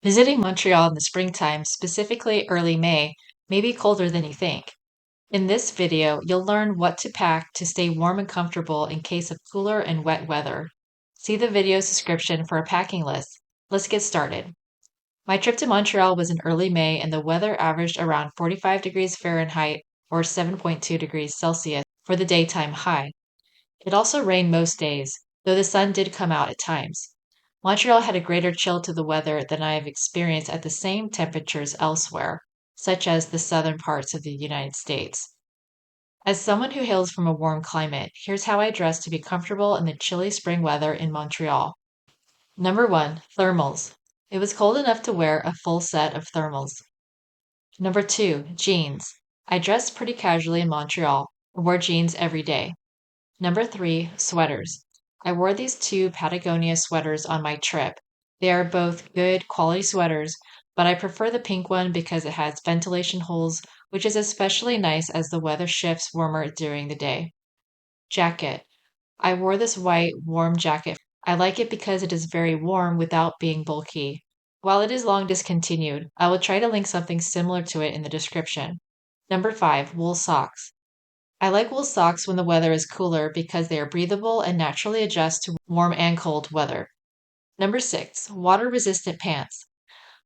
Visiting Montreal in the springtime, specifically early May, may be colder than you think. In this video, you'll learn what to pack to stay warm and comfortable in case of cooler and wet weather. See the video's description for a packing list. Let's get started. My trip to Montreal was in early May and the weather averaged around 45 degrees Fahrenheit or 7.2 degrees Celsius for the daytime high. It also rained most days, though the sun did come out at times. Montreal had a greater chill to the weather than I have experienced at the same temperatures elsewhere, such as the southern parts of the United States. As someone who hails from a warm climate, here's how I dress to be comfortable in the chilly spring weather in Montreal. Number one, thermals. It was cold enough to wear a full set of thermals. Number two, jeans. I dressed pretty casually in Montreal, wore jeans every day. Number three, sweaters. I wore these two Patagonia sweaters on my trip. They are both good quality sweaters, but I prefer the pink one because it has ventilation holes, which is especially nice as the weather shifts warmer during the day. Jacket. I wore this white, warm jacket. I like it because it is very warm without being bulky. While it is long discontinued, I will try to link something similar to it in the description. Number five, wool socks. I like wool socks when the weather is cooler because they are breathable and naturally adjust to warm and cold weather. Number six, water resistant pants.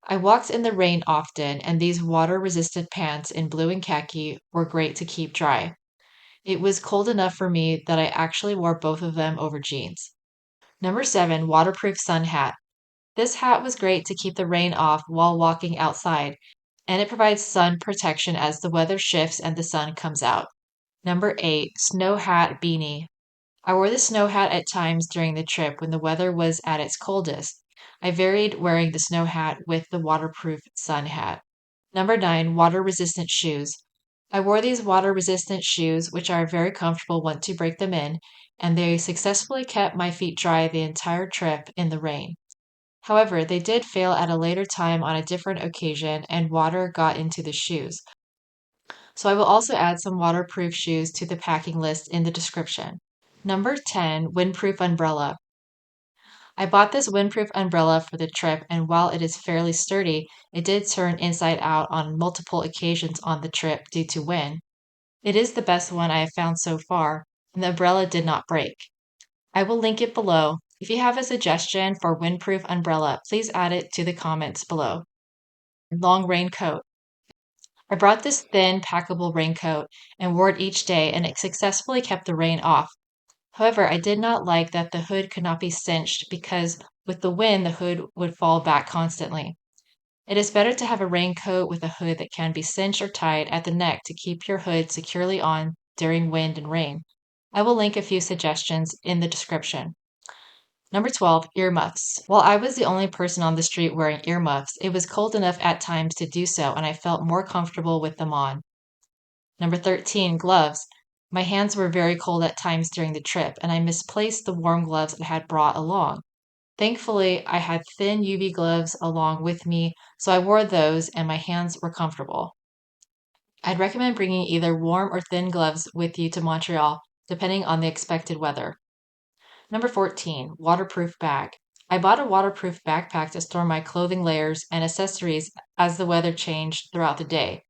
I walked in the rain often, and these water resistant pants in blue and khaki were great to keep dry. It was cold enough for me that I actually wore both of them over jeans. Number seven, waterproof sun hat. This hat was great to keep the rain off while walking outside, and it provides sun protection as the weather shifts and the sun comes out. Number eight, snow hat beanie. I wore the snow hat at times during the trip when the weather was at its coldest. I varied wearing the snow hat with the waterproof sun hat. Number nine, water resistant shoes. I wore these water resistant shoes, which are very comfortable once you break them in, and they successfully kept my feet dry the entire trip in the rain. However, they did fail at a later time on a different occasion and water got into the shoes. So I will also add some waterproof shoes to the packing list in the description. Number 10, windproof umbrella. I bought this windproof umbrella for the trip, and while it is fairly sturdy, it did turn inside out on multiple occasions on the trip due to wind. It is the best one I have found so far, and the umbrella did not break. I will link it below. If you have a suggestion for windproof umbrella, please add it to the comments below. Long raincoat. I brought this thin, packable raincoat and wore it each day, and it successfully kept the rain off. However, I did not like that the hood could not be cinched because with the wind, the hood would fall back constantly. It is better to have a raincoat with a hood that can be cinched or tied at the neck to keep your hood securely on during wind and rain. I will link a few suggestions in the description. Number 12, earmuffs. While I was the only person on the street wearing earmuffs, it was cold enough at times to do so, and I felt more comfortable with them on. Number 13, gloves. My hands were very cold at times during the trip, and I misplaced the warm gloves I had brought along. Thankfully, I had thin UV gloves along with me, so I wore those and my hands were comfortable. I'd recommend bringing either warm or thin gloves with you to Montreal, depending on the expected weather. Number 14, waterproof bag. I bought a waterproof backpack to store my clothing layers and accessories as the weather changed throughout the day.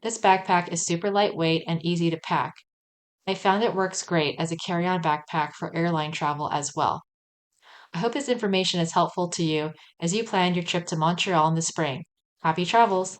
This backpack is super lightweight and easy to pack. I found it works great as a carry-on backpack for airline travel as well. I hope this information is helpful to you as you plan your trip to Montreal in the spring. Happy travels!